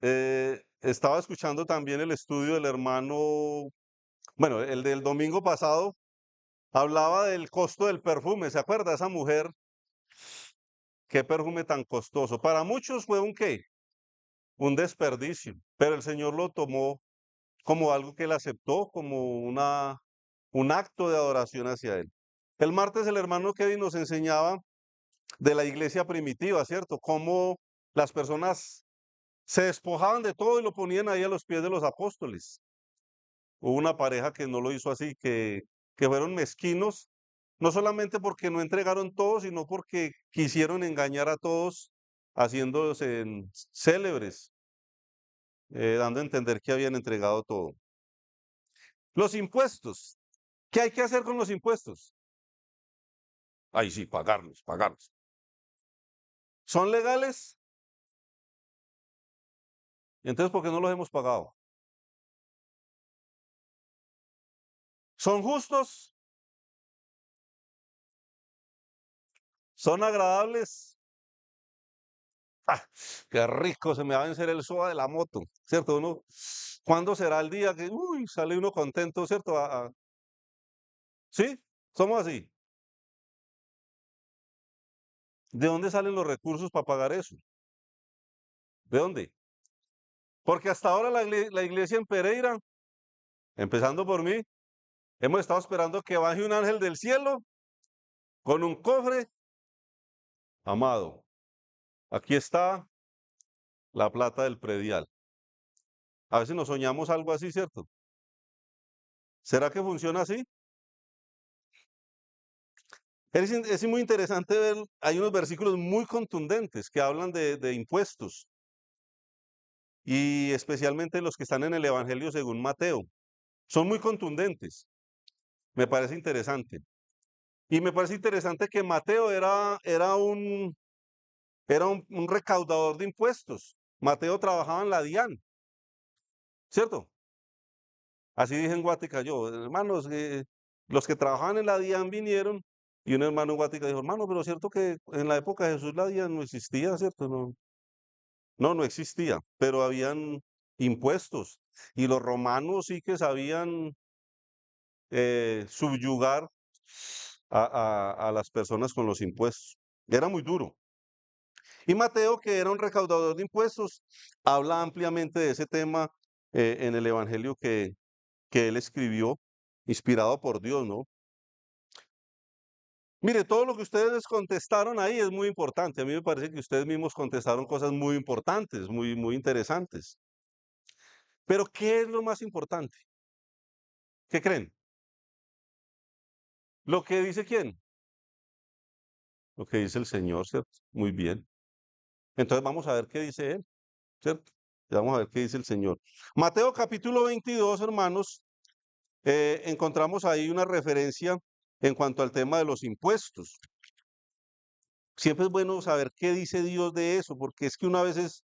Estaba escuchando también el estudio del hermano, bueno, el del domingo pasado, hablaba del costo del perfume. ¿Se acuerda esa mujer? Qué perfume tan costoso. Para muchos fue un qué, un desperdicio, pero el Señor lo tomó como algo que él aceptó, como un acto de adoración hacia él. El martes el hermano Kevin nos enseñaba de la iglesia primitiva, ¿cierto? Cómo las personas se despojaban de todo y lo ponían ahí a los pies de los apóstoles. Hubo una pareja que no lo hizo así, que fueron mezquinos, no solamente porque no entregaron todo, sino porque quisieron engañar a todos, haciéndose célebres, dando a entender que habían entregado todo. Los impuestos. ¿Qué hay que hacer con los impuestos? Ay, sí, pagarlos, pagarlos. ¿Son legales? Entonces, ¿por qué no los hemos pagado? ¿Son justos? ¿Son agradables? ¡Ah! Qué rico, se me va a vencer el SOA de la moto, ¿cierto? ¿Cuándo será el día que, uy, sale uno contento, ¿cierto? ¿Sí? Somos así. ¿De dónde salen los recursos para pagar eso? ¿De dónde? Porque hasta ahora la iglesia en Pereira, empezando por mí, hemos estado esperando que baje un ángel del cielo con un cofre. Amado, aquí está la plata del predial. A veces nos soñamos algo así, ¿cierto? ¿Será que funciona así? Es muy interesante ver, hay unos versículos muy contundentes que hablan de impuestos y especialmente los que están en el Evangelio según Mateo. Son muy contundentes, me parece interesante. Y me parece interesante que Mateo era un recaudador de impuestos. Mateo trabajaba en la DIAN, ¿cierto? Así dije en Guática yo, hermanos, los que trabajaban en la DIAN vinieron y un hermano en Guática dijo, hermano, pero cierto que en la época de Jesús la DIAN no existía, ¿cierto? No, no, no existía, pero habían impuestos y los romanos sí que sabían subyugar a las personas con los impuestos. Era muy duro. Y Mateo, que era un recaudador de impuestos, habla ampliamente de ese tema en el Evangelio que él escribió, inspirado por Dios, ¿no? Mire, todo lo que ustedes contestaron ahí es muy importante. A mí me parece que ustedes mismos contestaron cosas muy importantes, muy, muy interesantes. Pero, ¿qué es lo más importante? ¿Qué creen? ¿Lo que dice quién? Lo que dice el Señor, ¿cierto? Muy bien. Entonces vamos a ver qué dice él, ¿cierto? Vamos a ver qué dice el Señor. Mateo capítulo 22, hermanos, encontramos ahí una referencia en cuanto al tema de los impuestos. Siempre es bueno saber qué dice Dios de eso, porque es que una vez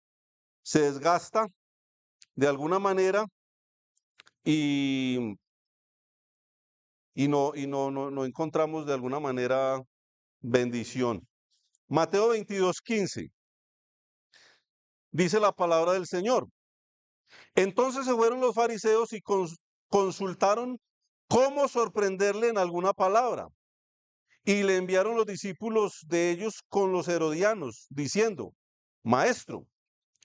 se desgasta de alguna manera y, y no encontramos de alguna manera bendición. Mateo 22:15 dice la palabra del Señor. Entonces se fueron los fariseos y consultaron cómo sorprenderle en alguna palabra. Y le enviaron los discípulos de ellos con los herodianos, diciendo, Maestro,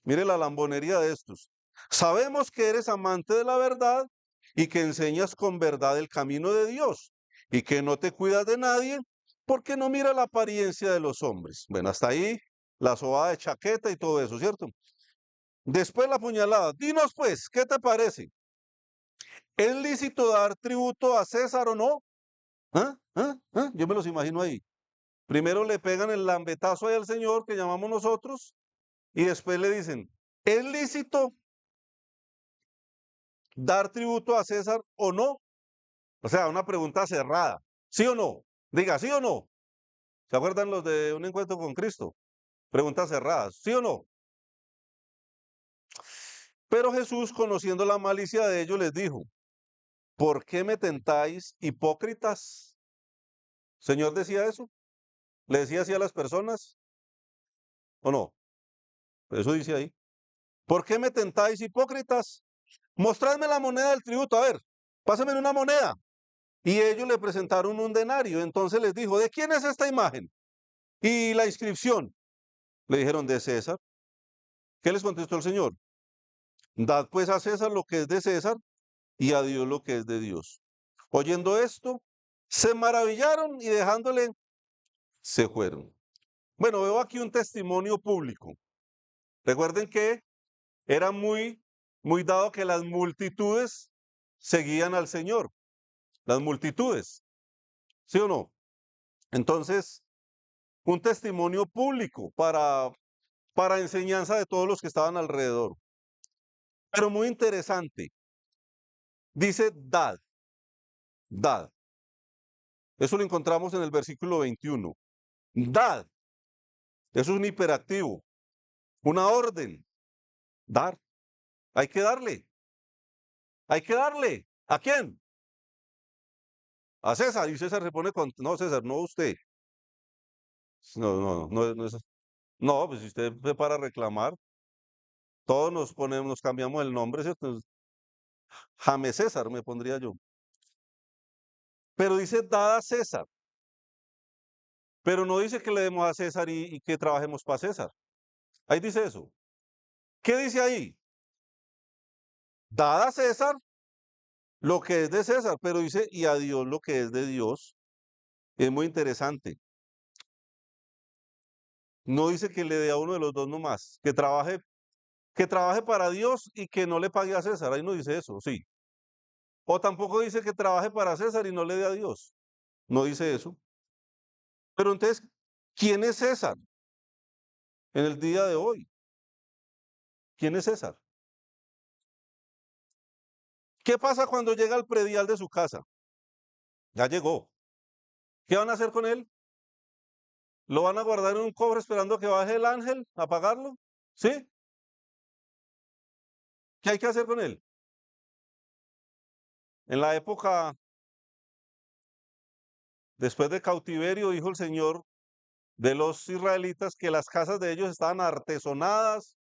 mire la lambonería de estos. Sabemos que eres amante de la verdad y que enseñas con verdad el camino de Dios y que no te cuidas de nadie porque no mira la apariencia de los hombres. Bueno, hasta ahí la sobada de chaqueta y todo eso, ¿cierto? Después la puñalada. Dinos pues, ¿qué te parece? ¿Es lícito dar tributo a César o no? ¿Ah? ¿Ah? ¿Ah? Yo me los imagino ahí. Primero le pegan el lambetazo ahí al señor que llamamos nosotros y después le dicen, ¿es lícito dar tributo a César o no? O sea, una pregunta cerrada. ¿Sí o no? Diga, ¿sí o no? ¿Se acuerdan los de un encuentro con Cristo? Preguntas cerradas, ¿sí o no? Pero Jesús, conociendo la malicia de ellos, les dijo, ¿por qué me tentáis, hipócritas? ¿Señor decía eso? ¿Le decía así a las personas o no? Eso dice ahí. ¿Por qué me tentáis, hipócritas? Mostradme la moneda del tributo. A ver, pásame una moneda. Y ellos le presentaron un denario. Entonces les dijo, ¿de quién es esta imagen? Y la inscripción. Le dijeron, de César. ¿Qué les contestó el Señor? Dad pues a César lo que es de César y a Dios lo que es de Dios. Oyendo esto, se maravillaron y dejándole, se fueron. Bueno, veo aquí un testimonio público. Recuerden que era muy dado que las multitudes seguían al Señor. Las multitudes. ¿Sí o no? Entonces, un testimonio público para enseñanza de todos los que estaban alrededor. Pero muy interesante. Dice dad, dad. Eso lo encontramos en el versículo 21. Dad. Eso es un hiperactivo, una orden. Dar. Hay que darle. Hay que darle. ¿A quién? A César. Y César se pone con... No, César, no usted. No, no, pues si usted fue para reclamar, todos nos ponemos, nos cambiamos el nombre, ¿cierto? James César me pondría yo. Pero dice dada a César. Pero no dice que le demos a César y que trabajemos para César. Ahí dice eso. ¿Qué dice ahí? Dada a César lo que es de César, pero dice y a Dios lo que es de Dios. Es muy interesante. No dice que le dé a uno de los dos nomás, que trabaje para Dios y que no le pague a César. Ahí no dice eso, sí. O tampoco dice que trabaje para César y no le dé a Dios. No dice eso. Pero entonces, ¿quién es César en el día de hoy? ¿Quién es César? ¿Qué pasa cuando llega al predial de su casa? Ya llegó. ¿Qué van a hacer con él? ¿Lo van a guardar en un cofre esperando a que baje el ángel a pagarlo? ¿Sí? ¿Qué hay que hacer con él? En la época después de cautiverio, dijo el Señor de los israelitas que las casas de ellos estaban artesonadas,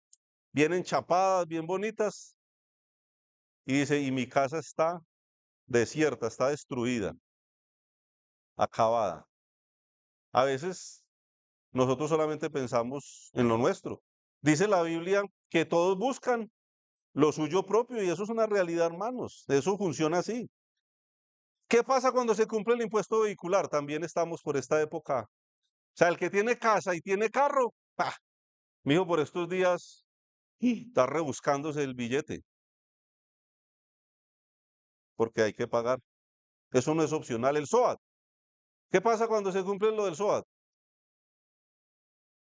bien enchapadas, bien bonitas. Y dice, y mi casa está desierta, está destruida, acabada. A veces nosotros solamente pensamos en lo nuestro. Dice la Biblia que todos buscan lo suyo propio y eso es una realidad, hermanos. Eso funciona así. ¿Qué pasa cuando se cumple el impuesto vehicular? También estamos por esta época. O sea, el que tiene casa y tiene carro, mijo, por estos días está rebuscándose el billete porque hay que pagar. Eso no es opcional. El SOAT. ¿Qué pasa cuando se cumple lo del SOAT?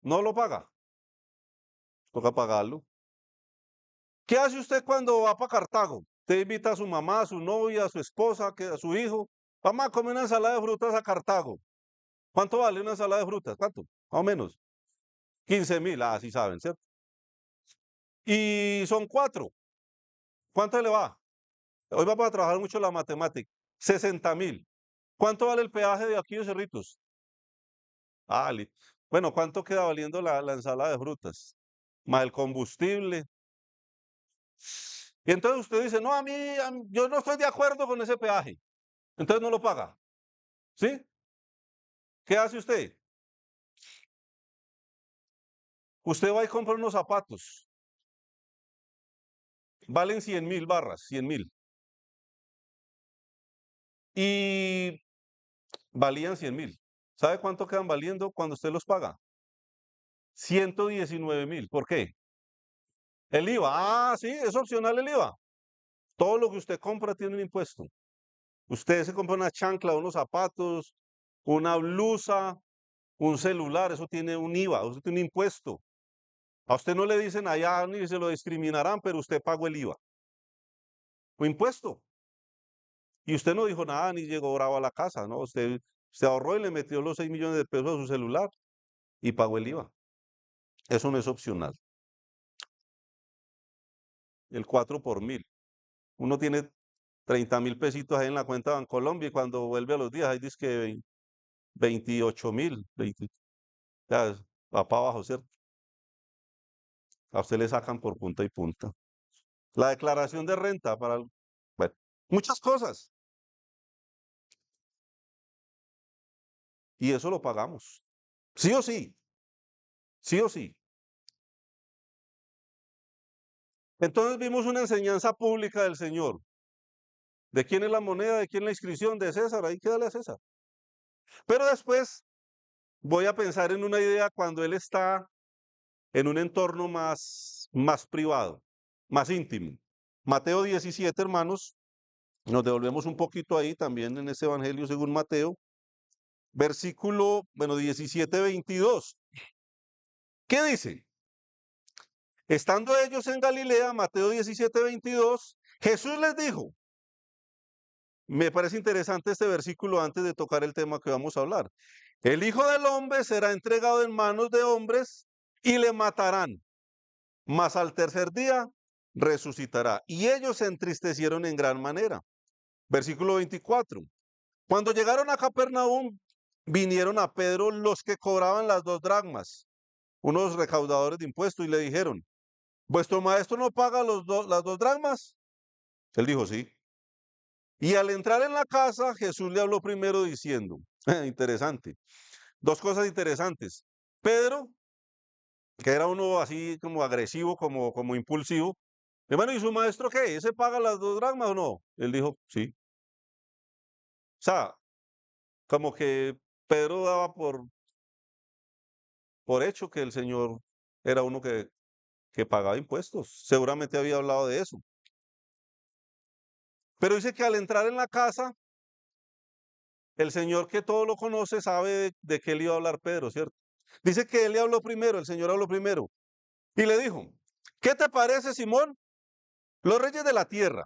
No lo paga. Toca pagarlo. ¿Qué hace usted cuando va para Cartago? Usted invita a su mamá, a su novia, a su esposa, a su hijo. Vamos a comer una ensalada de frutas a Cartago. ¿Cuánto vale una ensalada de frutas? ¿Cuánto? Más o menos. 15.000. Ah, sí saben, ¿cierto? Y son cuatro. ¿Cuánto le va? Hoy va a trabajar mucho la matemática. 60.000. ¿Cuánto vale el peaje de aquí de Cerritos? Ah, bueno, ¿cuánto queda valiendo la ensalada de frutas? Más el combustible. Y entonces usted dice, no, yo no estoy de acuerdo con ese peaje. Entonces no lo paga. ¿Sí? ¿Qué hace usted? Usted va y compra unos zapatos. Valen 100.000 barras, 100.000. Y valían 100.000. ¿Sabe cuánto quedan valiendo cuando usted los paga? 119.000. ¿Por qué? El IVA. Ah, sí, es opcional el IVA. Todo lo que usted compra tiene un impuesto. Usted se compra una chancla, unos zapatos, una blusa, un celular, eso tiene un IVA, eso tiene un impuesto. A usted no le dicen allá ni se lo discriminarán, pero usted pagó el IVA. O impuesto. Y usted no dijo nada ni llegó bravo a la casa, ¿no? Usted ahorró y le metió los 6 millones de pesos a su celular y pagó el IVA. Eso no es opcional. El 4 por 1.000. Uno tiene 30.000 pesitos ahí en la cuenta de Bancolombia y cuando vuelve a los días ahí dice que 28.000, ya va para abajo, ¿cierto? A usted le sacan por punta y punta. La declaración de renta bueno, muchas cosas. Y eso lo pagamos. Sí o sí, sí o sí. Entonces vimos una enseñanza pública del Señor. ¿De quién es la moneda? ¿De quién la inscripción? De César, ahí quédale a César. Pero después voy a pensar en una idea cuando él está en un entorno más privado, más íntimo. Mateo 17, hermanos, nos devolvemos un poquito ahí también en ese Evangelio según Mateo, versículo, 17, 22. ¿Qué dice? Estando ellos en Galilea, Mateo 17, 22, Jesús les dijo, me parece interesante este versículo antes de tocar el tema que vamos a hablar. El Hijo del Hombre será entregado en manos de hombres y le matarán, mas al tercer día resucitará. Y ellos se entristecieron en gran manera. Versículo 24. Cuando llegaron a Capernaum, vinieron a Pedro los que cobraban las 2 dracmas, unos recaudadores de impuestos, y le dijeron, ¿vuestro maestro no paga las 2 dracmas? Él dijo, sí. Y al entrar en la casa, Jesús le habló primero diciendo, interesante, 2 cosas interesantes. Pedro, que era uno así como agresivo, como impulsivo, hermano, ¿y su maestro qué? ¿Ese paga las 2 dracmas o no? Él dijo, sí. O sea, como que Pedro daba por hecho que el Señor era uno que pagaba impuestos. Seguramente había hablado de eso. Pero dice que al entrar en la casa, el Señor que todo lo conoce sabe de qué le iba a hablar Pedro, ¿cierto? Dice que él le habló primero, el Señor habló primero. Y le dijo, ¿qué te parece, Simón? Los reyes de la tierra,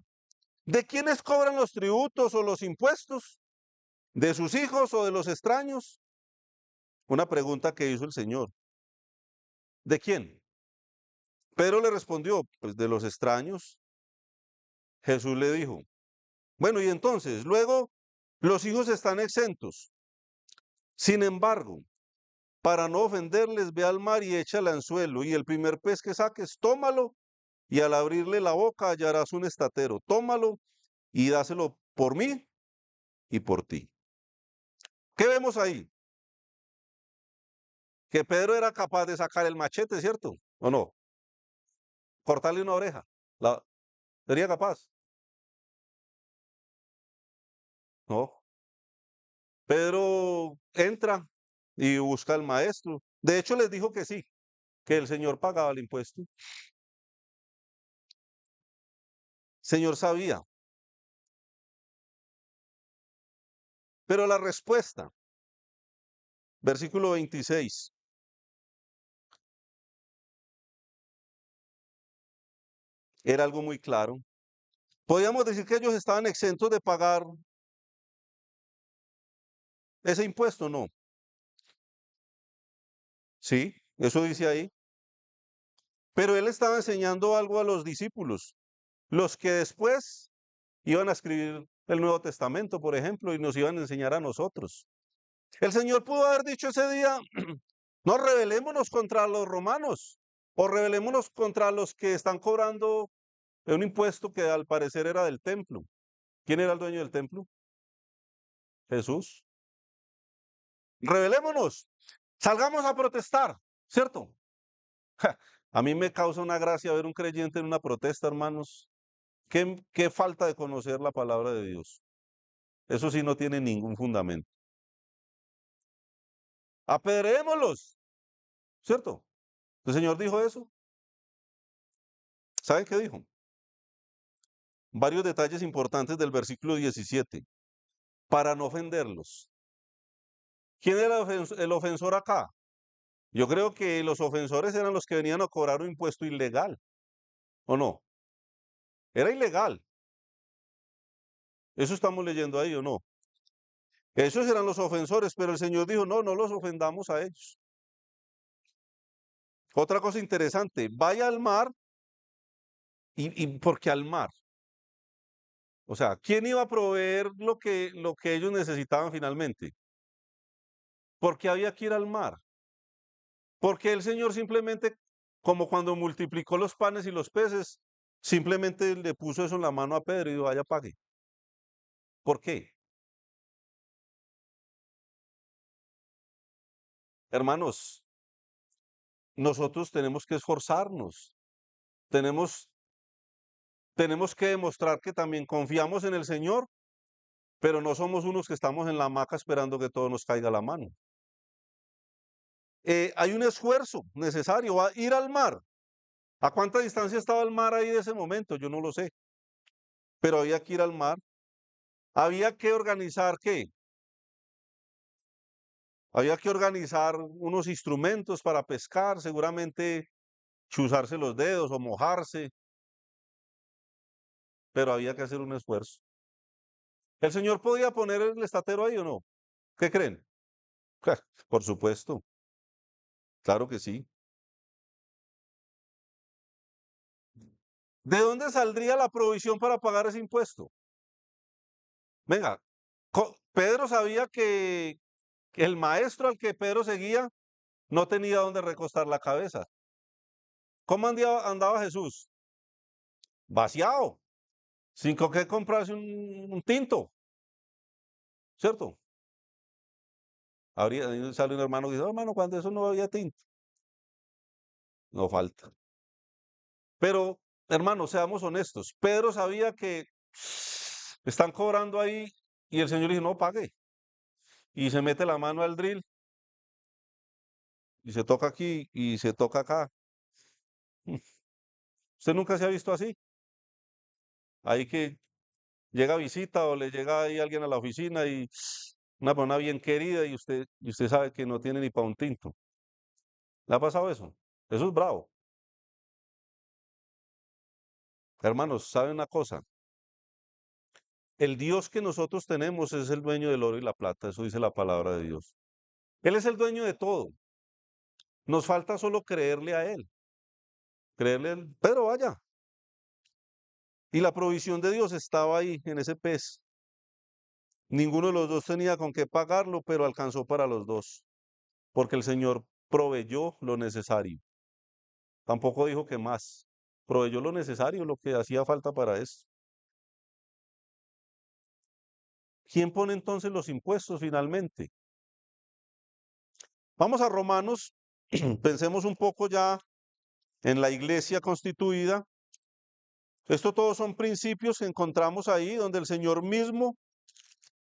¿de quiénes cobran los tributos o los impuestos? ¿De sus hijos o de los extraños? Una pregunta que hizo el Señor. ¿De quién? Pedro le respondió, pues de los extraños. Jesús le dijo, bueno, y entonces, luego los hijos están exentos. Sin embargo, para no ofenderles, ve al mar y echa el anzuelo, y el primer pez que saques, tómalo, y al abrirle la boca hallarás un estatero. Tómalo y dáselo por mí y por ti. ¿Qué vemos ahí? Que Pedro era capaz de sacar el machete, ¿cierto? ¿O no? Cortarle una oreja. ¿Sería capaz? No. Pedro entra y busca al maestro. De hecho, les dijo que sí, que el Señor pagaba el impuesto. Señor sabía. Pero la respuesta, versículo 26, era algo muy claro. Podríamos decir que ellos estaban exentos de pagar ese impuesto, ¿no? Sí, eso dice ahí. Pero él estaba enseñando algo a los discípulos, los que después iban a escribir el Nuevo Testamento, por ejemplo, y nos iban a enseñar a nosotros. El Señor pudo haber dicho ese día, no rebelémonos contra los romanos o rebelémonos contra los que están cobrando un impuesto que al parecer era del templo. ¿Quién era el dueño del templo? Jesús. Rebelémonos, salgamos a protestar, ¿cierto? A mí me causa una gracia ver un creyente en una protesta, hermanos. Qué falta de conocer la palabra de Dios. Eso sí no tiene ningún fundamento. Apedrémoslos, ¿cierto? El Señor dijo eso. ¿Saben qué dijo? Varios detalles importantes del versículo 17, para no ofenderlos. ¿Quién era el ofensor acá? Yo creo que los ofensores eran los que venían a cobrar un impuesto ilegal, ¿o no? Era ilegal. Eso estamos leyendo ahí, ¿o no? Esos eran los ofensores, pero el Señor dijo, no, no los ofendamos a ellos. Otra cosa interesante, vaya al mar, y ¿por qué al mar? O sea, ¿quién iba a proveer lo que ellos necesitaban finalmente? ¿Por qué había que ir al mar? Porque el Señor simplemente como cuando multiplicó los panes y los peces, simplemente le puso eso en la mano a Pedro y dijo, vaya, pague. ¿Por qué? Hermanos, nosotros tenemos que esforzarnos, tenemos, tenemos que demostrar que también confiamos en el Señor, pero no somos unos que estamos en la hamaca esperando que todo nos caiga a la mano. Hay un esfuerzo necesario, ir al mar. ¿A cuánta distancia estaba el mar ahí de ese momento? Yo no lo sé, pero había que ir al mar. Había que organizar, ¿qué? Había que organizar unos instrumentos para pescar, seguramente chuzarse los dedos o mojarse, pero había que hacer un esfuerzo. ¿El señor podía poner el estatero ahí o no? ¿Qué creen? Por supuesto, claro que sí. ¿De dónde saldría la provisión para pagar ese impuesto? Venga, Pedro sabía que el maestro al que Pedro seguía no tenía dónde recostar la cabeza. ¿Cómo andaba Jesús? Vaciado, sin con qué comprarse un tinto, ¿cierto? Ahí sale un hermano que dice, "Oh, hermano, cuando eso no había tinto, no falta". Pero, hermanos, seamos honestos. Pedro sabía que están cobrando ahí y el Señor dice, no pague. Y se mete la mano al drill y se toca aquí y se toca acá. ¿Usted nunca se ha visto así? Ahí que llega visita o le llega ahí alguien a la oficina y una persona bien querida y usted sabe que no tiene ni para un tinto. ¿Le ha pasado eso? Eso es bravo. Hermanos, ¿sabe una cosa? El Dios que nosotros tenemos es el dueño del oro y la plata, eso dice la palabra de Dios. Él es el dueño de todo. Nos falta solo creerle a Él, creerle a Él. Pero vaya, y la provisión de Dios estaba ahí en ese pez. Ninguno de los dos tenía con qué pagarlo, pero alcanzó para los dos, porque el Señor proveyó lo necesario. Tampoco dijo que más. Proveyó lo necesario, lo que hacía falta para eso. ¿Quién pone entonces los impuestos finalmente? Vamos a Romanos, pensemos un poco ya en la iglesia constituida. Esto todos son principios que encontramos ahí donde el Señor mismo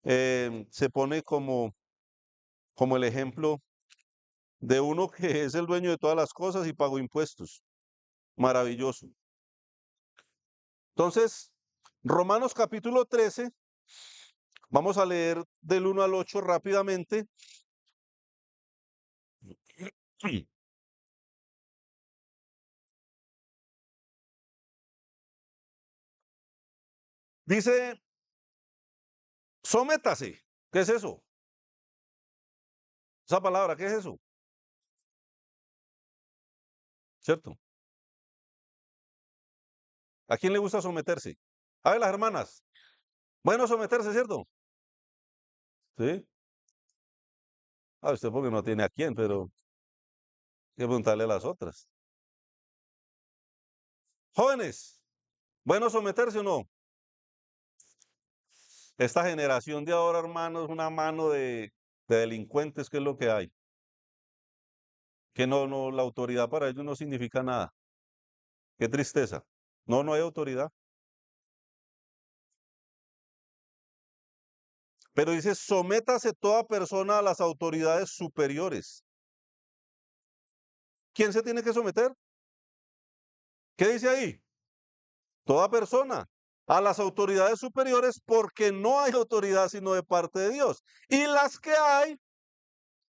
se pone como el ejemplo de uno que es el dueño de todas las cosas y pagó impuestos. Maravilloso. Entonces, Romanos capítulo 13, vamos a leer del 1 al 8 rápidamente. Dice, sométase. ¿Qué es eso? Esa palabra, ¿qué es eso? ¿Cierto? ¿A quién le gusta someterse? A ver, las hermanas. Bueno, someterse, ¿cierto? Sí. A usted porque no tiene a quién, pero hay que preguntarle a las otras. Jóvenes, ¿bueno someterse o no? Esta generación de ahora, hermanos, una mano de delincuentes, ¿qué es lo que hay? Que no, la autoridad para ellos no significa nada. Qué tristeza. No, no hay autoridad. Pero dice, sométase toda persona a las autoridades superiores. ¿Quién se tiene que someter? ¿Qué dice ahí? Toda persona a las autoridades superiores porque no hay autoridad sino de parte de Dios. Y las que hay,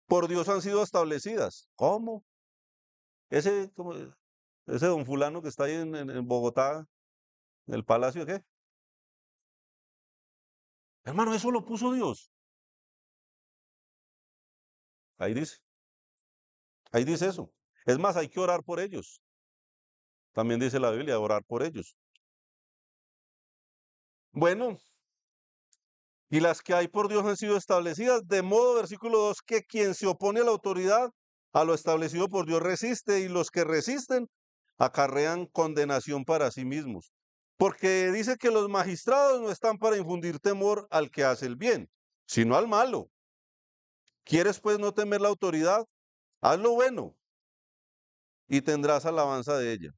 por Dios han sido establecidas. ¿Cómo? Como, ese don fulano que está ahí en Bogotá, en el Palacio, ¿qué? Hermano, eso lo puso Dios. Ahí dice, ahí dice eso. Es más, hay que orar por ellos. También dice la Biblia, orar por ellos. Bueno, y las que hay por Dios han sido establecidas, de modo, versículo 2, que quien se opone a la autoridad a lo establecido por Dios resiste, y los que resisten acarrean condenación para sí mismos. Porque dice que los magistrados no están para infundir temor al que hace el bien, sino al malo. ¿Quieres pues no temer la autoridad? Haz lo bueno y tendrás alabanza de ella.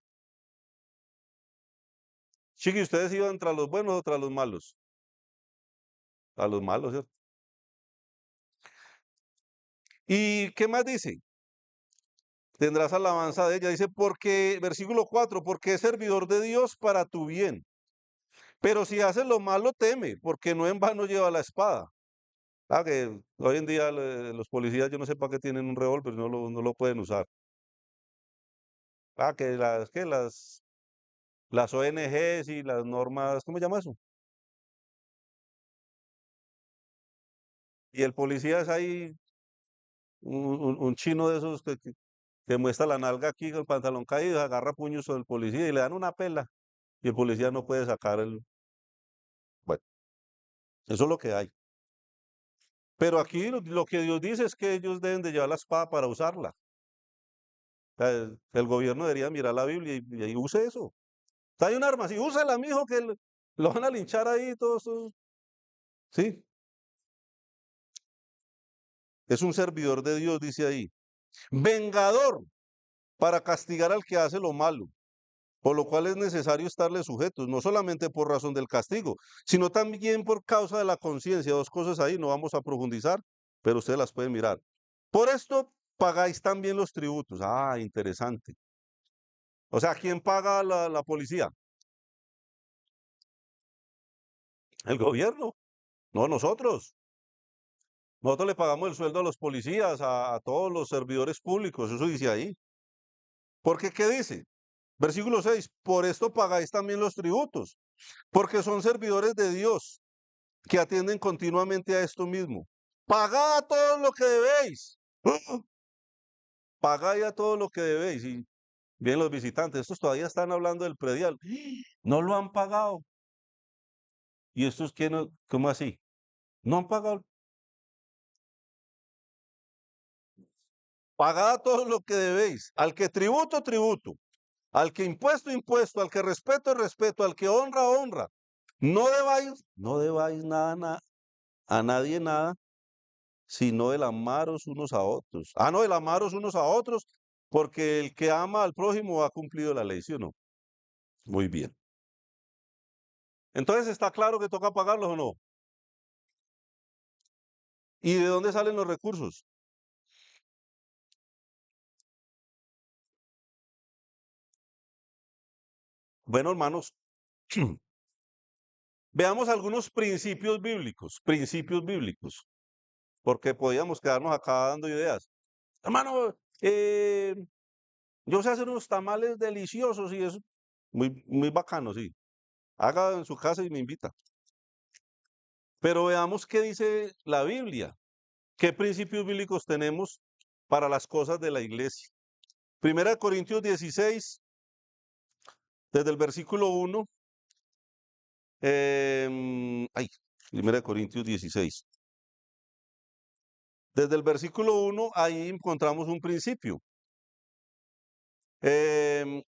Chiqui, ¿ustedes iban tras los buenos o tras los malos? A los malos, ¿cierto? ¿Y qué más dice? Tendrás alabanza de ella. Dice, porque, versículo 4, porque es servidor de Dios para tu bien. Pero si haces lo malo, teme, porque no en vano lleva la espada. Ah, que hoy en día los policías, yo no sé para qué tienen un revólver, no lo pueden usar. Ah, las ONGs y las normas, ¿cómo se llama eso? Y el policía es ahí un chino de esos que muestra la nalga aquí con el pantalón caído, agarra puños al policía y le dan una pela. Y el policía no puede sacar el... Bueno, eso es lo que hay. Pero aquí lo que Dios dice es que ellos deben de llevar la espada para usarla. O sea, el gobierno debería mirar la Biblia y use eso. Hay un arma, sí, úsela, mijo, que lo van a linchar ahí todos. Sí, es un servidor de Dios, dice ahí. Vengador para castigar al que hace lo malo, por lo cual es necesario estarle sujetos, no solamente por razón del castigo, sino también por causa de la conciencia. Dos cosas ahí, no vamos a profundizar, pero ustedes las pueden mirar. Por esto pagáis también los tributos. Ah, interesante. O sea, ¿quién paga la policía? El gobierno, no nosotros. Nosotros le pagamos el sueldo a los policías, a todos los servidores públicos, eso dice ahí. Porque, ¿qué dice? Versículo 6, por esto pagáis también los tributos, porque son servidores de Dios que atienden continuamente a esto mismo. Pagad todo lo que debéis. Pagad a todo lo que debéis. Y bien los visitantes, estos todavía están hablando del predial. No lo han pagado. ¿Y estos qué no? ¿Cómo así? No han pagado. Pagad todo lo que debéis. Al que tributo, tributo. Al que impuesto, impuesto. Al que respeto, respeto. Al que honra, honra. No debáis nada, a nadie nada, sino el amaros unos a otros. Ah, no, el amaros unos a otros, porque el que ama al prójimo ha cumplido la ley, ¿sí o no? Muy bien. Entonces, ¿está claro que toca pagarlos o no? ¿Y de dónde salen los recursos? Bueno, hermanos, veamos algunos principios bíblicos, porque podíamos quedarnos acá dando ideas. Hermano, yo sé hacer unos tamales deliciosos y es muy, muy bacano, sí. Haga en su casa y me invita. Pero veamos qué dice la Biblia. ¿Qué principios bíblicos tenemos para las cosas de la iglesia? Primera de Corintios 16, desde el versículo 1. Ay, Primera de Corintios 16. Desde el versículo 1, ahí encontramos un principio. Em,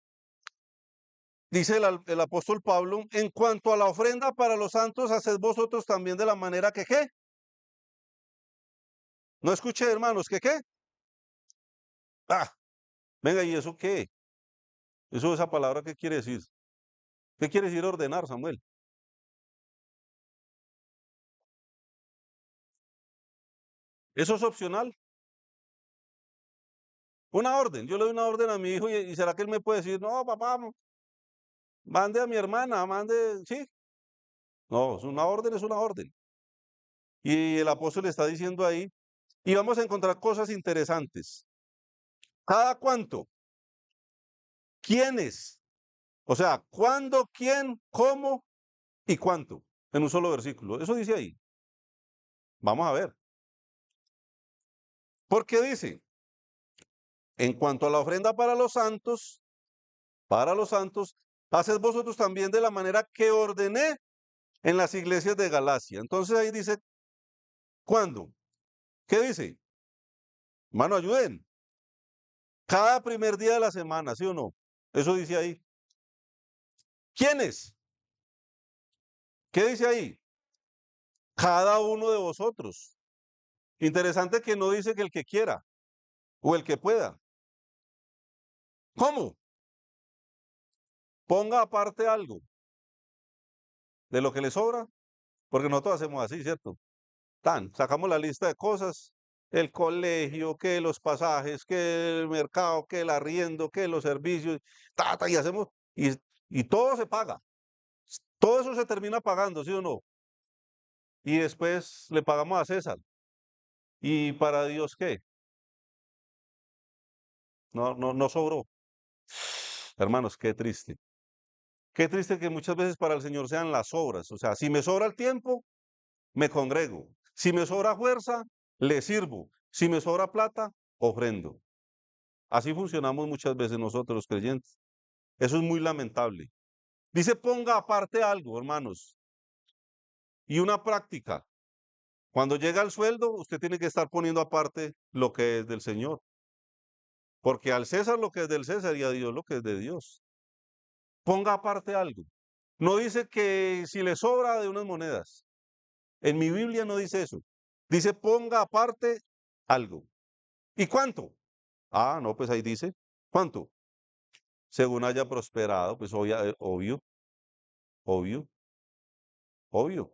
Dice el apóstol Pablo, en cuanto a la ofrenda para los santos, haced vosotros también de la manera que, ¿qué? No escuché, hermanos, ¿que qué? Ah, venga, ¿y eso qué? Eso, esa palabra, ¿qué quiere decir? ¿Qué quiere decir ordenar, Samuel? Eso es opcional. Una orden. Yo le doy una orden a mi hijo y ¿será que él me puede decir, no, papá, mande a mi hermana, mande, sí? No, es una orden, es una orden. Y el apóstol está diciendo ahí, y vamos a encontrar cosas interesantes. ¿Cada cuánto? ¿Quiénes? O sea, ¿cuándo, quién, cómo y cuánto? En un solo versículo. Eso dice ahí. Vamos a ver. ¿Por qué dice? En cuanto a la ofrenda para los santos, haced vosotros también de la manera que ordené en las iglesias de Galacia. Entonces ahí dice, ¿cuándo? ¿Qué dice? Mano, ayuden. Cada primer día de la semana, ¿sí o no? Eso dice ahí. ¿Quiénes? ¿Qué dice ahí? Cada uno de vosotros. Interesante que no dice que el que quiera o el que pueda. ¿Cómo? Ponga aparte algo de lo que le sobra, porque nosotros hacemos así, ¿cierto? Sacamos la lista de cosas, el colegio, que los pasajes, que el mercado, que el arriendo, que los servicios, y hacemos, y todo se paga. Todo eso se termina pagando, ¿sí o no? Y después le pagamos a César. ¿Y para Dios qué? No, no, no sobró. Hermanos, qué triste. Qué triste que muchas veces para el Señor sean las obras. O sea, si me sobra el tiempo, me congrego. Si me sobra fuerza, le sirvo. Si me sobra plata, ofrendo. Así funcionamos muchas veces nosotros los creyentes. Eso es muy lamentable. Dice, ponga aparte algo, hermanos. Y una práctica. Cuando llega el sueldo, usted tiene que estar poniendo aparte lo que es del Señor. Porque al César lo que es del César y a Dios lo que es de Dios. Ponga aparte algo. No dice que si le sobra de unas monedas. En mi Biblia no dice eso. Dice ponga aparte algo. ¿Y cuánto? Ah, no, pues ahí dice. ¿Cuánto? Según haya prosperado, pues obvio, obvio, obvio.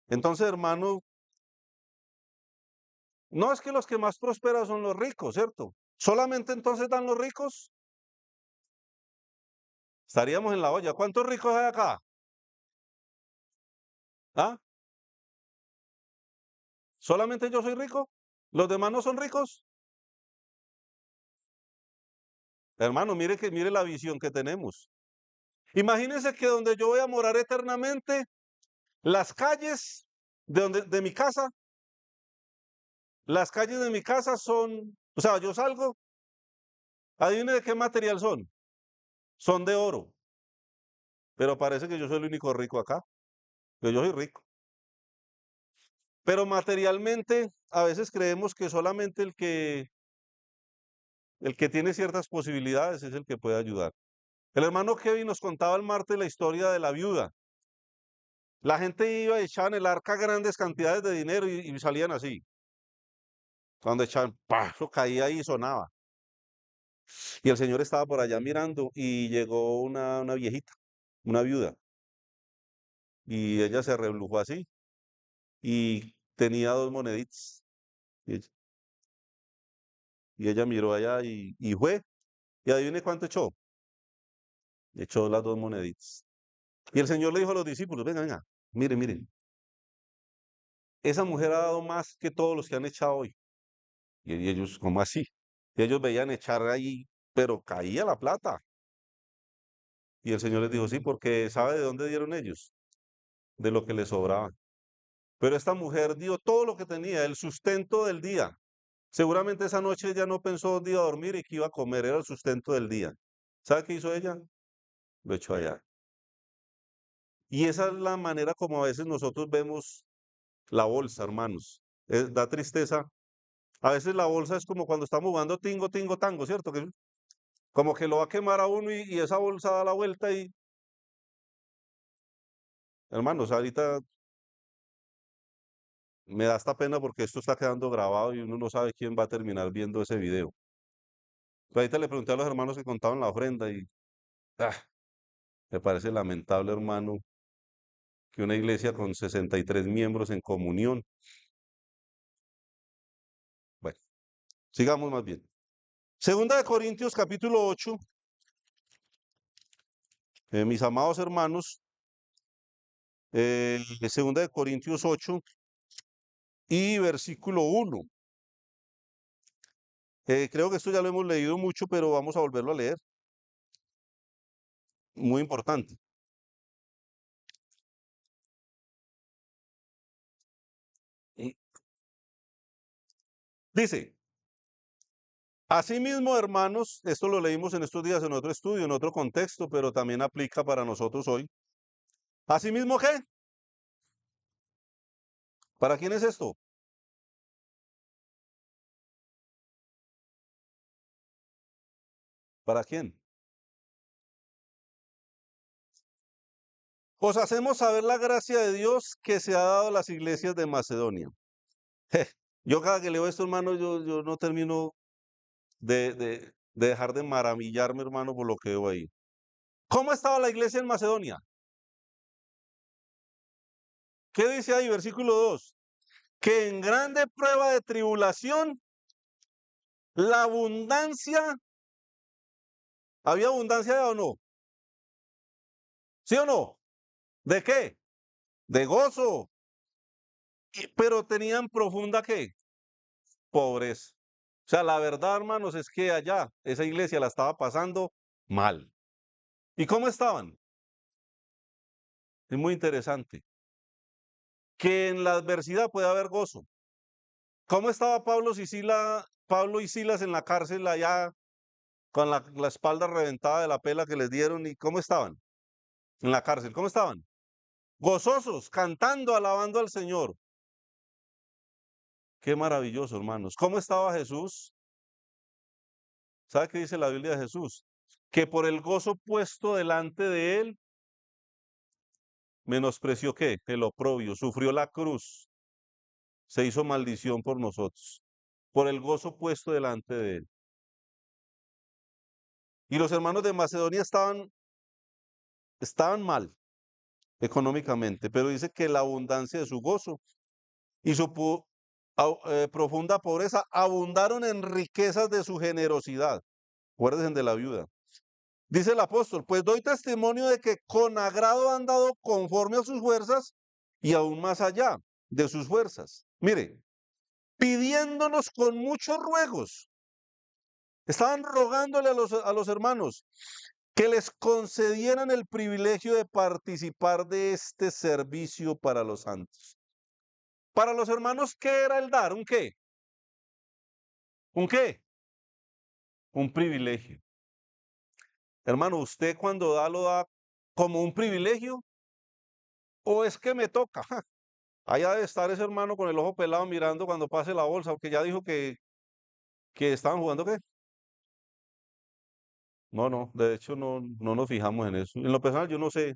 Entonces, hermano, no es que los que más prosperan son los ricos, ¿cierto? Solamente entonces dan los ricos. Estaríamos en la olla. ¿Cuántos ricos hay acá? ¿Ah? ¿Solamente yo soy rico? ¿Los demás no son ricos? Hermano, mire la visión que tenemos. Imagínense que donde yo voy a morar eternamente, las calles de mi casa, las calles de mi casa son, o sea, yo salgo, adivine de qué material son de oro, pero parece que yo soy el único rico acá, pero yo soy rico. Pero materialmente, a veces creemos que solamente el que tiene ciertas posibilidades es el que puede ayudar. El hermano Kevin nos contaba el martes la historia de la viuda. La gente iba y echaban en el arca grandes cantidades de dinero y salían así. Cuando echaban, ¡pah! Eso caía ahí y sonaba. Y el señor estaba por allá mirando y llegó una viejita, una viuda, y ella se reblujó así y tenía dos moneditas. Y ella miró allá y fue, y adivine cuánto echó. Echó las dos moneditas. Y el Señor le dijo a los discípulos, venga, venga, miren, miren, esa mujer ha dado más que todos los que han echado hoy. Y ellos, ¿cómo así? Y ellos veían echar ahí, pero caía la plata. Y el Señor les dijo, sí, porque ¿sabe de dónde dieron ellos? De lo que les sobraba. Pero esta mujer dio todo lo que tenía, el sustento del día. Seguramente esa noche ella no pensó dónde iba a dormir y qué iba a comer, era el sustento del día. ¿Sabe qué hizo ella? Lo echó allá. Y esa es la manera como a veces nosotros vemos la bolsa, hermanos. Da tristeza. A veces la bolsa es como cuando estamos jugando tingo, tingo, tango, ¿cierto? Que como que lo va a quemar a uno y esa bolsa da la vuelta y, hermanos, ahorita me da esta pena porque esto está quedando grabado y uno no sabe quién va a terminar viendo ese video. Pero ahorita le pregunté a los hermanos que contaban la ofrenda y ah, me parece lamentable, hermano, que una iglesia con 63 miembros en comunión. Bueno, sigamos más bien. Segunda de Corintios capítulo 8, mis amados hermanos, segunda de Corintios 8 y versículo 1. Creo que esto ya lo hemos leído mucho, pero vamos a volverlo a leer. Muy importante. Y dice, asimismo, hermanos, esto lo leímos en estos días en otro estudio, en otro contexto, pero también aplica para nosotros hoy. Asimismo, ¿qué? ¿Para quién es esto? ¿Para quién? Os hacemos saber la gracia de Dios que se ha dado a las iglesias de Macedonia. Yo cada que leo esto, hermano, yo no termino de dejar de maravillarme, hermano, por lo que veo ahí. ¿Cómo estaba la iglesia en Macedonia? ¿Qué dice ahí, versículo 2? Que en grande prueba de tribulación, la abundancia, ¿había abundancia o no? ¿Sí o no? ¿De qué? De gozo. Pero tenían profunda ¿qué? Pobreza. O sea, la verdad, hermanos, es que allá esa iglesia la estaba pasando mal. ¿Y cómo estaban? Es muy interesante. Que en la adversidad puede haber gozo. ¿Cómo estaba Pablo y Silas en la cárcel allá con la espalda reventada de la pela que les dieron? ¿Y cómo estaban? En la cárcel, ¿cómo estaban? Gozosos, cantando, alabando al Señor. Qué maravilloso, hermanos. ¿Cómo estaba Jesús? ¿Sabe qué dice la Biblia de Jesús? Que por el gozo puesto delante de él, menospreció qué? El oprobio, sufrió la cruz, se hizo maldición por nosotros, por el gozo puesto delante de él. Y los hermanos de Macedonia estaban mal económicamente, pero dice que la abundancia de su gozo y su profunda pobreza abundaron en riquezas de su generosidad. Acuérdense de la viuda. Dice el apóstol, pues doy testimonio de que con agrado han dado conforme a sus fuerzas y aún más allá de sus fuerzas. Mire, pidiéndonos con muchos ruegos. Estaban rogándole a los hermanos que les concedieran el privilegio de participar de este servicio para los santos. Para los hermanos, ¿qué era el dar? ¿Un qué? ¿Un qué? Un privilegio. Hermano, ¿usted cuando da lo da como un privilegio o es que me toca? Allá debe estar ese hermano con el ojo pelado mirando cuando pase la bolsa, porque ya dijo que estaban jugando ¿qué? No, no, de hecho no nos fijamos en eso. En lo personal yo no sé,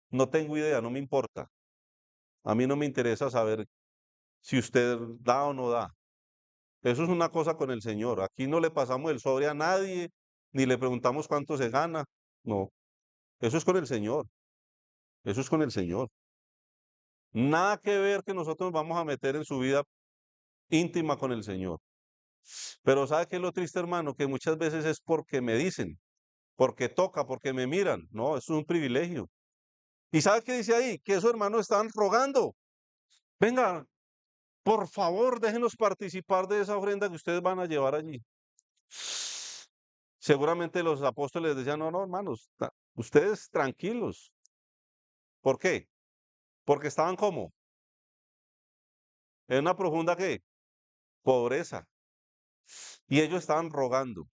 no tengo idea, no me importa. A mí no me interesa saber si usted da o no da. Eso es una cosa con el Señor. Aquí no le pasamos el sobre a nadie, ni le preguntamos cuánto se gana. No, eso es con el Señor. Eso es con el Señor. Nada que ver que nosotros nos vamos a meter en su vida íntima con el Señor. Pero ¿sabe qué es lo triste, hermano? Que muchas veces es porque me dicen, porque toca, porque me miran. No, eso es un privilegio. ¿Y sabe qué dice ahí? Que esos hermanos están rogando. Venga, por favor, déjenos participar de esa ofrenda que ustedes van a llevar allí. Seguramente los apóstoles decían, no, no, hermanos, ustedes tranquilos. ¿Por qué? Porque estaban como en una profunda ¿qué? Pobreza. Y ellos estaban rogando,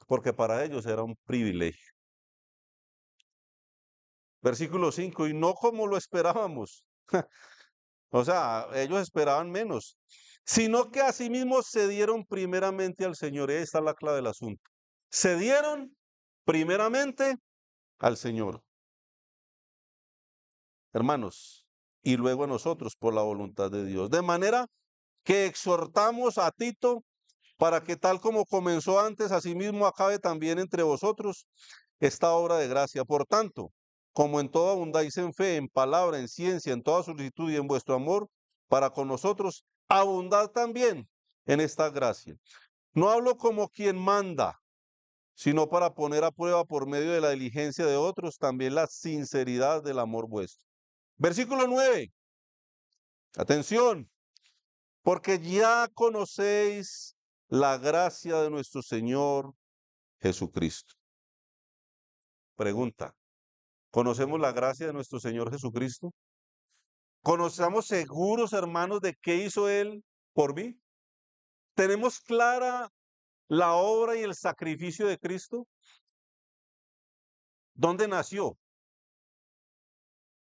porque para ellos era un privilegio. Versículo 5 y no como lo esperábamos. O sea, ellos esperaban menos, sino que asimismo se dieron primeramente al Señor. Esta es la clave del asunto. Se dieron primeramente al Señor, hermanos, y luego a nosotros por la voluntad de Dios. De manera que exhortamos a Tito para que tal como comenzó antes, asimismo acabe también entre vosotros esta obra de gracia. Por tanto, como en todo abundáis en fe, en palabra, en ciencia, en toda solicitud y en vuestro amor para con nosotros, abundad también en esta gracia. No hablo como quien manda, sino para poner a prueba por medio de la diligencia de otros también la sinceridad del amor vuestro. Versículo 9. Atención, porque ya conocéis la gracia de nuestro Señor Jesucristo. Pregunta, ¿conocemos la gracia de nuestro Señor Jesucristo? ¿Conocemos seguros, hermanos, de qué hizo Él por mí? ¿Tenemos clara la obra y el sacrificio de Cristo? ¿Dónde nació?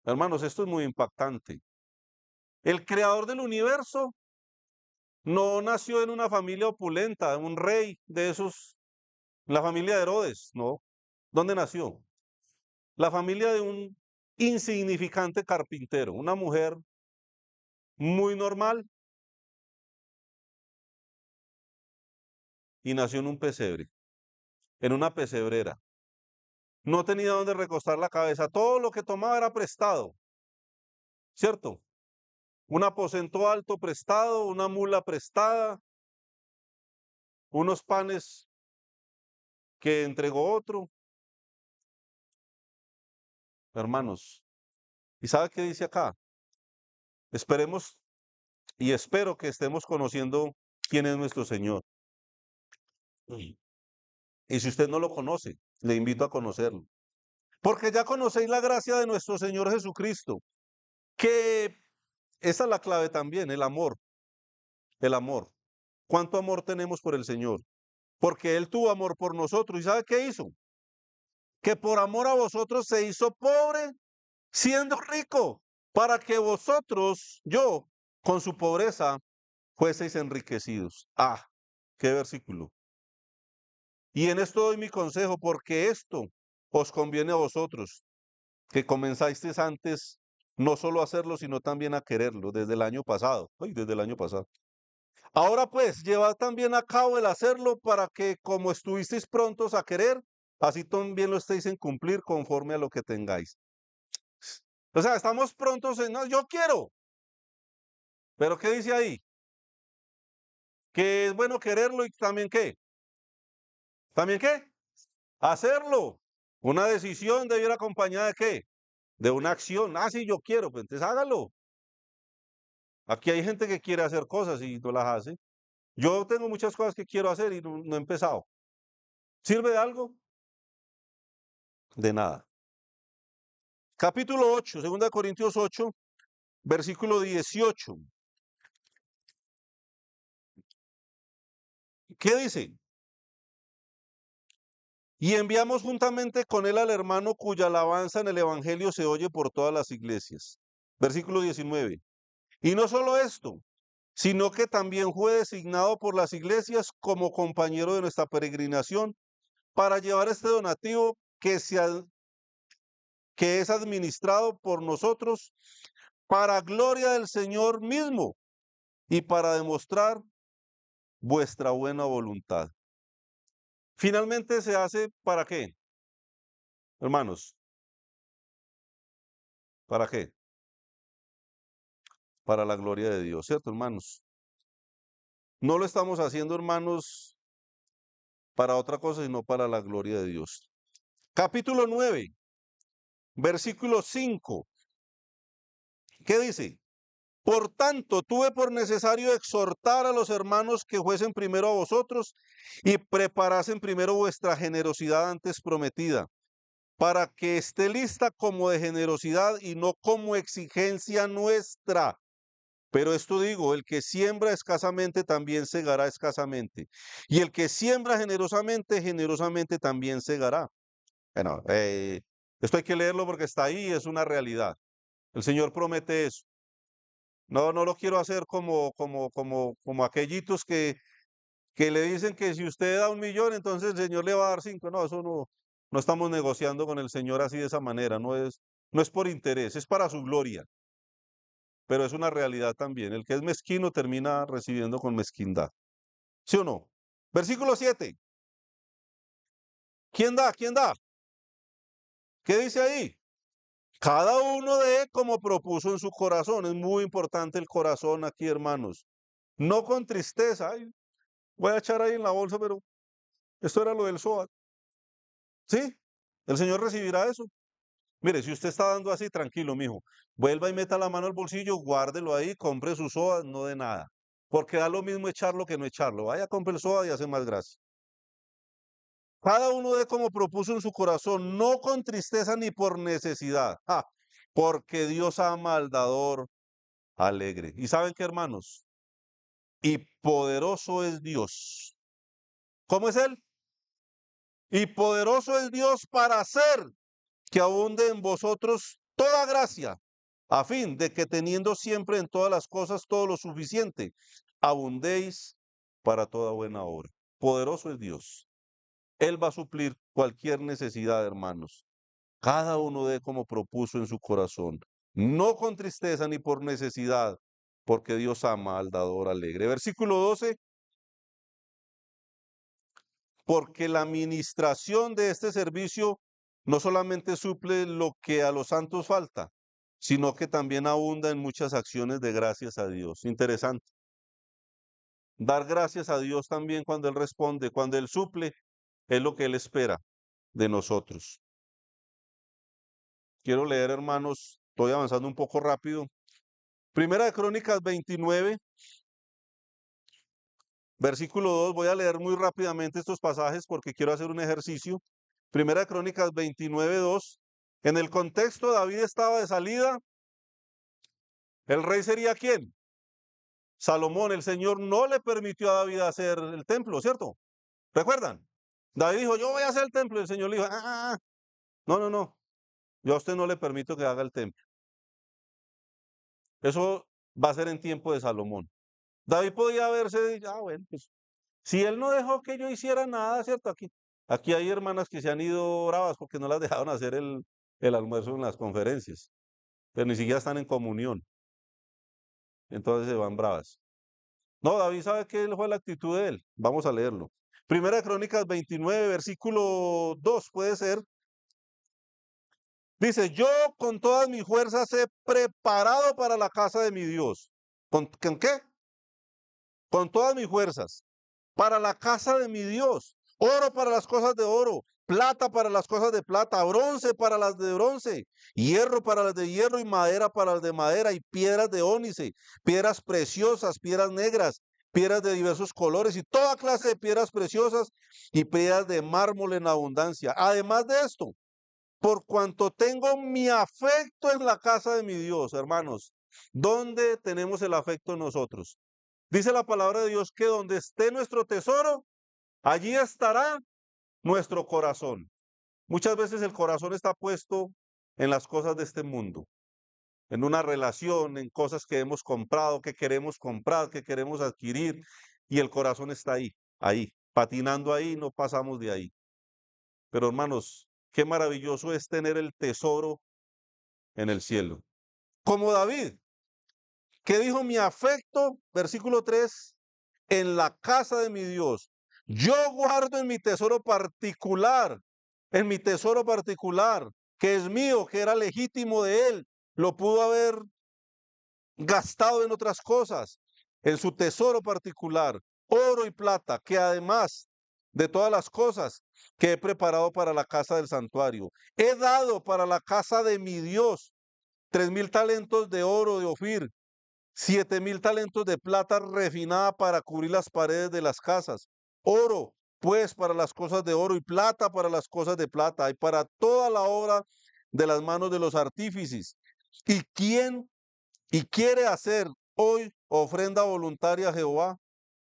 Hermanos, esto es muy impactante. El creador del universo no nació en una familia opulenta, un rey de esos La familia de Herodes, no. ¿Dónde nació? La familia de un insignificante carpintero, una mujer muy normal, y nació en un pesebre, en una pesebrera. No tenía dónde recostar la cabeza. Todo lo que tomaba era prestado, ¿cierto? Un aposento alto prestado, una mula prestada, unos panes que entregó otro. Hermanos, ¿y sabe qué dice acá? Esperemos y espero que estemos conociendo quién es nuestro Señor. Y si usted no lo conoce, le invito a conocerlo. Porque ya conocéis la gracia de nuestro Señor Jesucristo, que esa es la clave también, el amor, el amor. ¿Cuánto amor tenemos por el Señor? Porque Él tuvo amor por nosotros. ¿Y sabe qué hizo? Que por amor a vosotros se hizo pobre, siendo rico, para que vosotros, yo, con su pobreza, fueseis enriquecidos. Ah, qué versículo. Y en esto doy mi consejo, porque esto os conviene a vosotros, que comenzasteis antes no solo a hacerlo, sino también a quererlo, desde el año pasado. Ay, desde el año pasado. Ahora pues, llevad también a cabo el hacerlo para que como estuvisteis prontos a querer, así también lo estéis en cumplir conforme a lo que tengáis. O sea, estamos prontos en, no, yo quiero, pero ¿qué dice ahí? Que es bueno quererlo y también ¿qué? ¿También qué? Hacerlo. Una decisión debe ir acompañada de ¿qué? De una acción. Ah, sí, yo quiero, pues entonces hágalo. Aquí hay gente que quiere hacer cosas y no las hace. Yo tengo muchas cosas que quiero hacer y no he empezado. ¿Sirve de algo? De nada. Capítulo 8, 2 Corintios 8, versículo 18. ¿Qué dice? Y enviamos juntamente con él al hermano cuya alabanza en el Evangelio se oye por todas las iglesias. Versículo 19. Y no solo esto, sino que también fue designado por las iglesias como compañero de nuestra peregrinación para llevar este donativo que es administrado por nosotros para gloria del Señor mismo y para demostrar vuestra buena voluntad. Finalmente se hace ¿para qué? Hermanos, ¿para qué? Para la gloria de Dios, ¿cierto, hermanos? No lo estamos haciendo, hermanos, para otra cosa, sino para la gloria de Dios. Capítulo 9, versículo 5. ¿Qué dice? Por tanto, tuve por necesario exhortar a los hermanos que fuesen primero a vosotros y preparasen primero vuestra generosidad antes prometida, para que esté lista como de generosidad y no como exigencia nuestra. Pero esto digo, el que siembra escasamente también segará escasamente, y el que siembra generosamente, generosamente también segará. Bueno, esto hay que leerlo porque está ahí, es una realidad. El Señor promete eso. No, no lo quiero hacer como aquellitos que le dicen que si usted da 1.000.000, entonces el Señor le va a dar 5. No, eso no, no estamos negociando con el Señor así de esa manera. No es por interés, es para su gloria. Pero es una realidad también. El que es mezquino termina recibiendo con mezquindad. ¿Sí o no? Versículo 7. ¿Quién da? ¿Quién da? ¿Qué dice ahí? Cada uno de como propuso en su corazón. Es muy importante el corazón aquí, hermanos. No con tristeza. Ay, voy a echar ahí en la bolsa, pero esto era lo del SOAT. ¿Sí? El Señor recibirá eso. Mire, si usted está dando así, tranquilo, mijo. Vuelva y meta la mano al bolsillo, guárdelo ahí, compre su SOAT, no de nada. Porque da lo mismo echarlo que no echarlo. Vaya, compre el SOAT y hace más gracia. Cada uno de como propuso en su corazón, no con tristeza ni por necesidad, porque Dios ama al dador alegre. ¿Y saben qué, hermanos? Y poderoso es Dios. ¿Cómo es Él? Y poderoso es Dios para hacer que abunde en vosotros toda gracia, a fin de que teniendo siempre en todas las cosas todo lo suficiente, abundéis para toda buena obra. Poderoso es Dios. Él va a suplir cualquier necesidad, hermanos. Cada uno dé como propuso en su corazón, no con tristeza ni por necesidad, porque Dios ama al dador alegre. Versículo 12, porque la administración de este servicio no solamente suple lo que a los santos falta, sino que también abunda en muchas acciones de gracias a Dios. Interesante. Dar gracias a Dios también cuando Él responde, cuando Él suple, es lo que Él espera de nosotros. Quiero leer, hermanos, estoy avanzando un poco rápido. Primera de Crónicas 29, versículo 2. Voy a leer muy rápidamente estos pasajes porque quiero hacer un ejercicio. Primera de Crónicas 29, 2. En el contexto, David estaba de salida. ¿El rey sería quién? Salomón. El Señor no le permitió a David hacer el templo, ¿cierto? ¿Recuerdan? David dijo, yo voy a hacer el templo. Y el Señor le dijo, no, no, no. Yo a usted no le permito que haga el templo. Eso va a ser en tiempo de Salomón. David podía haberse dicho, bueno, pues si él no dejó que yo hiciera nada, ¿cierto? Aquí hay hermanas que se han ido bravas porque no las dejaron hacer el almuerzo en las conferencias, pero ni siquiera están en comunión. Entonces se van bravas. No, David sabe que fue la actitud de él. Vamos a leerlo. Primera de Crónicas 29, versículo 2, puede ser. Dice, yo con todas mis fuerzas he preparado para la casa de mi Dios. ¿Con qué? Con todas mis fuerzas. Para la casa de mi Dios. Oro para las cosas de oro, plata para las cosas de plata, bronce para las de bronce, hierro para las de hierro y madera para las de madera y piedras de ónice, piedras preciosas, piedras negras, piedras de diversos colores y toda clase de piedras preciosas y piedras de mármol en abundancia. Además de esto, por cuanto tengo mi afecto en la casa de mi Dios, hermanos, ¿dónde tenemos el afecto nosotros? Dice la palabra de Dios que donde esté nuestro tesoro, allí estará nuestro corazón. Muchas veces el corazón está puesto en las cosas de este mundo, en una relación, en cosas que hemos comprado, que queremos comprar, que queremos adquirir, y el corazón está ahí, patinando ahí, no pasamos de ahí. Pero hermanos, qué maravilloso es tener el tesoro en el cielo. Como David, que dijo, mi afecto, versículo 3, en la casa de mi Dios. Yo guardo en mi tesoro particular, que es mío, que era legítimo de él. Lo pudo haber gastado en otras cosas, en su tesoro particular, oro y plata, que además de todas las cosas que he preparado para la casa del santuario, he dado para la casa de mi Dios 3,000 talentos de oro de Ofir, 7,000 talentos de plata refinada para cubrir las paredes de las casas. Oro, pues, para las cosas de oro y plata para las cosas de plata y para toda la obra de las manos de los artífices. ¿Y quién quiere hacer hoy ofrenda voluntaria a Jehová?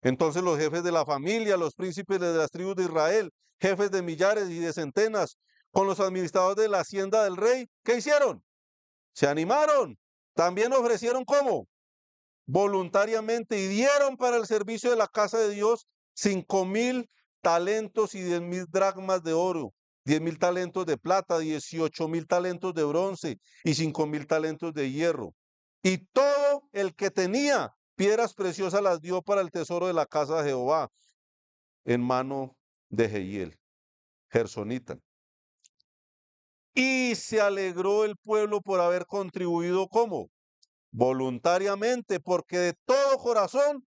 Entonces los jefes de la familia, los príncipes de las tribus de Israel, jefes de millares y de centenas, con los administradores de la hacienda del rey, ¿qué hicieron? Se animaron. También ofrecieron ¿cómo? Voluntariamente y dieron para el servicio de la casa de Dios 5,000 talentos y 10,000 dracmas de oro, 10,000 talentos de plata, 18,000 talentos de bronce y 5,000 talentos de hierro. Y todo el que tenía piedras preciosas las dio para el tesoro de la casa de Jehová en mano de Jehiel, Gersonita. Y se alegró el pueblo por haber contribuido ¿cómo? Voluntariamente, porque de todo corazón,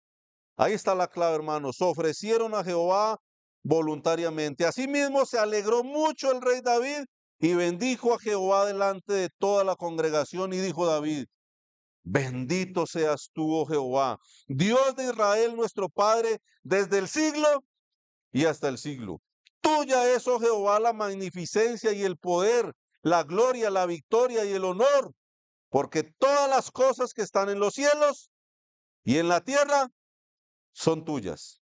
ahí está la clave, hermanos, ofrecieron a Jehová voluntariamente. Asimismo se alegró mucho el rey David y bendijo a Jehová delante de toda la congregación y dijo David, bendito seas tú, oh Jehová, Dios de Israel nuestro Padre, desde el siglo y hasta el siglo. Tuya es, oh Jehová, la magnificencia y el poder, la gloria, la victoria y el honor, porque todas las cosas que están en los cielos y en la tierra son tuyas.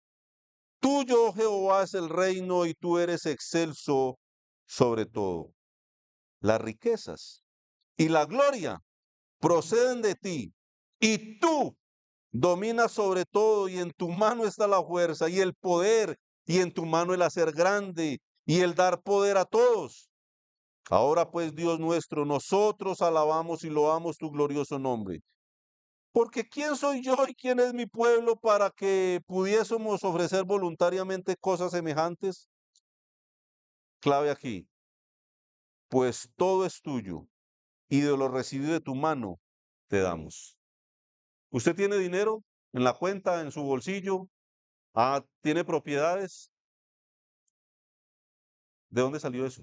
Tuyo, oh Jehová, es el reino y tú eres excelso sobre todo. Las riquezas y la gloria proceden de ti y tú dominas sobre todo y en tu mano está la fuerza y el poder y en tu mano el hacer grande y el dar poder a todos. Ahora pues, Dios nuestro, nosotros alabamos y loamos tu glorioso nombre. Porque ¿quién soy yo y quién es mi pueblo para que pudiésemos ofrecer voluntariamente cosas semejantes? Clave aquí, pues todo es tuyo y de lo recibido de tu mano te damos. ¿Usted tiene dinero en la cuenta, en su bolsillo? Ah, ¿tiene propiedades? ¿De dónde salió eso?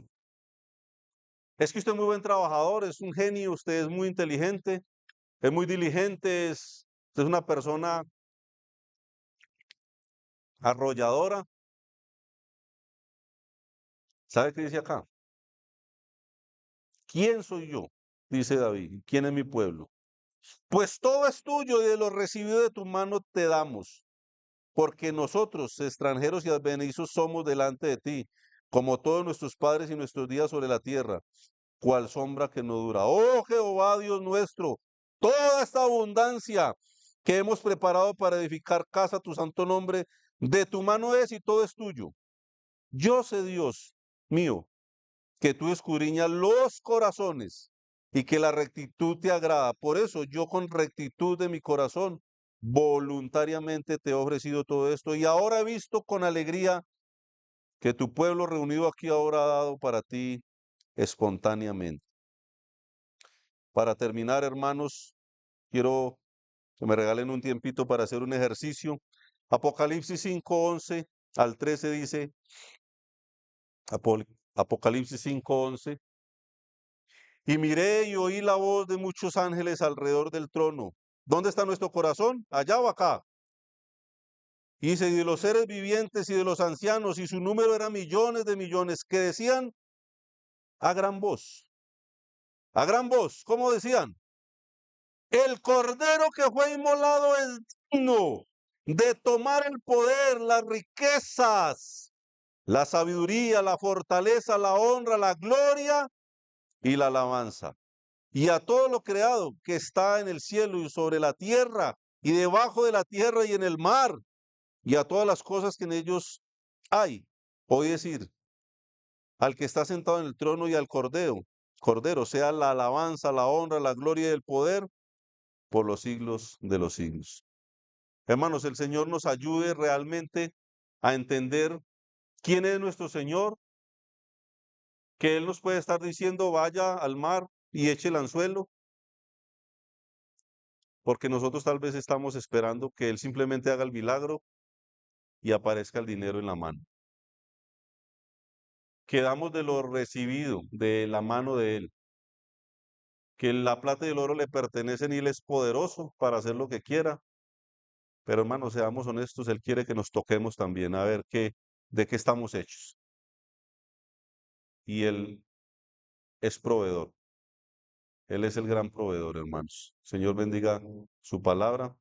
Es que usted es muy buen trabajador, es un genio, usted es muy inteligente, es muy diligente, usted es una persona arrolladora. ¿Sabe qué dice acá? ¿Quién soy yo? Dice David. ¿Quién es mi pueblo? Pues todo es tuyo y de lo recibido de tu mano te damos, porque nosotros, extranjeros y advenedizos, somos delante de ti, como todos nuestros padres y nuestros días sobre la tierra, cual sombra que no dura. Oh Jehová, Dios nuestro, toda esta abundancia que hemos preparado para edificar casa a tu santo nombre, de tu mano es y todo es tuyo. Yo sé, Dios mío, que tú escudriñas los corazones y que la rectitud te agrada. Por eso yo con rectitud de mi corazón voluntariamente te he ofrecido todo esto y ahora he visto con alegría que tu pueblo reunido aquí ahora ha dado para ti espontáneamente. Para terminar, hermanos, quiero que me regalen un tiempito para hacer un ejercicio. Apocalipsis 5:11 al 13 dice, Apocalipsis 5:11. Y miré y oí la voz de muchos ángeles alrededor del trono. ¿Dónde está nuestro corazón? ¿Allá o acá? Y dice, y de los seres vivientes y de los ancianos, y su número era millones de millones, que decían a gran voz, ¿cómo decían? El cordero que fue inmolado es digno de tomar el poder, las riquezas, la sabiduría, la fortaleza, la honra, la gloria y la alabanza. Y a todo lo creado que está en el cielo y sobre la tierra y debajo de la tierra y en el mar y a todas las cosas que en ellos hay. Voy a decir, al que está sentado en el trono y al cordero, sea la alabanza, la honra, la gloria y el poder por los siglos de los siglos. Hermanos, el Señor nos ayude realmente a entender quién es nuestro Señor, que Él nos puede estar diciendo, vaya al mar y eche el anzuelo, porque nosotros tal vez estamos esperando que Él simplemente haga el milagro y aparezca el dinero en la mano. Quedamos de lo recibido de la mano de Él, que la plata y el oro le pertenecen y Él es poderoso para hacer lo que quiera. Pero hermanos, seamos honestos, Él quiere que nos toquemos también a ver de qué estamos hechos. Y Él es proveedor. Él es el gran proveedor, hermanos. Señor bendiga su palabra.